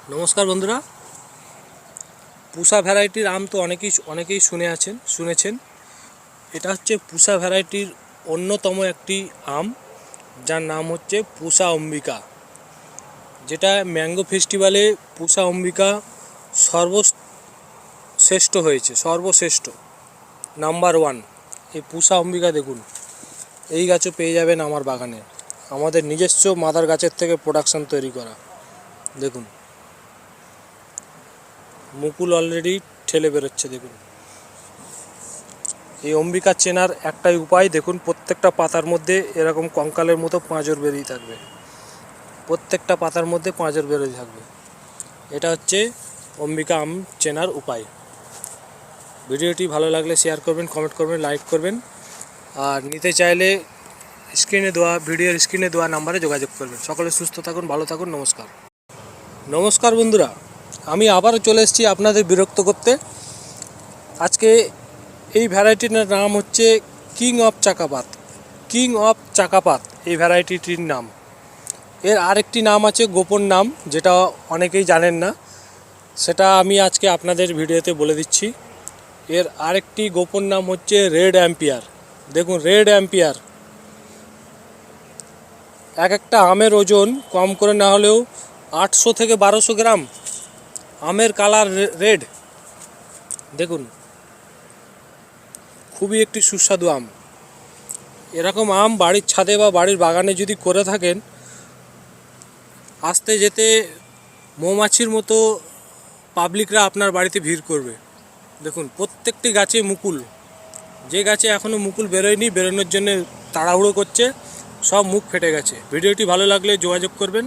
নমস্কার বন্ধুরা, পুষা ভ্যারাইটির আম তো অনেকেই শুনেছেন। এটা হচ্ছে পুষা ভ্যারাইটির অন্যতম একটি আম, যার নাম হচ্ছে পুষা অম্বিকা, যেটা ম্যাঙ্গো ফেস্টিভ্যালে পুষা অম্বিকা সর্বশ্রেষ্ঠ নাম্বার 1। এই পুষা অম্বিকা দেখুন, এই গাছও পেয়ে যাবেন আমার বাগানে, আমাদের নিজস্ব মাদার গাছের থেকে প্রোডাকশান তৈরি করা। দেখুন, মুকুল অলরেডি ঠেলে বেরোচ্ছে। দেখুন, এই অম্বিকা চেনার একটাই উপায়, দেখুন প্রত্যেকটা পাতার মধ্যে এরকম কঙ্কালের মতো পাঁজর বেরিয়ে থাকবে, প্রত্যেকটা পাতার মধ্যে পাঁজর বেরিয়ে থাকবে। এটা হচ্ছে অম্বিকা আম চেনার উপায়। ভিডিওটি ভালো লাগলে শেয়ার করবেন, কমেন্ট করবেন, লাইক করবেন, আর নিতে চাইলে ভিডিওর স্ক্রিনে দেওয়া নাম্বারে যোগাযোগ করবেন। সকলে সুস্থ থাকুন, ভালো থাকুন। নমস্কার বন্ধুরা, আমি আবারও চলে এসেছি আপনাদের বিরক্ত করতে। আজকে এই ভ্যারাইটির নাম হচ্ছে কিং অফ চাকাপাত। এই ভ্যারাইটিটির নাম। এর আরেকটি নাম আছে, গোপন নাম, যেটা অনেকেই জানেন না, সেটা আমি আজকে আপনাদের ভিডিওতে বলে দিচ্ছি। এর আরেকটি গোপন নাম হচ্ছে রেড অ্যাম্পিয়ার। দেখুন, রেড অ্যাম্পিয়ার একটা আমের ওজন কম করে না হলেও 800 থেকে 1200 গ্রাম। আমের কালার রেড। দেখুন, খুবই একটি সুস্বাদু আম। এরকম আম বাড়ির ছাদে বা বাড়ির বাগানে যদি করে থাকেন, আসতে যেতে মৌমাছির মতো পাবলিকরা আপনার বাড়িতে ভিড় করবে। দেখুন, প্রত্যেকটি গাছে মুকুল, যে গাছে এখনও মুকুল বেরোনোর জন্য তাড়াহুড়ো করছে, সব মুখ ফেটে গেছে। ভিডিওটি ভালো লাগলে যোগাযোগ করবেন।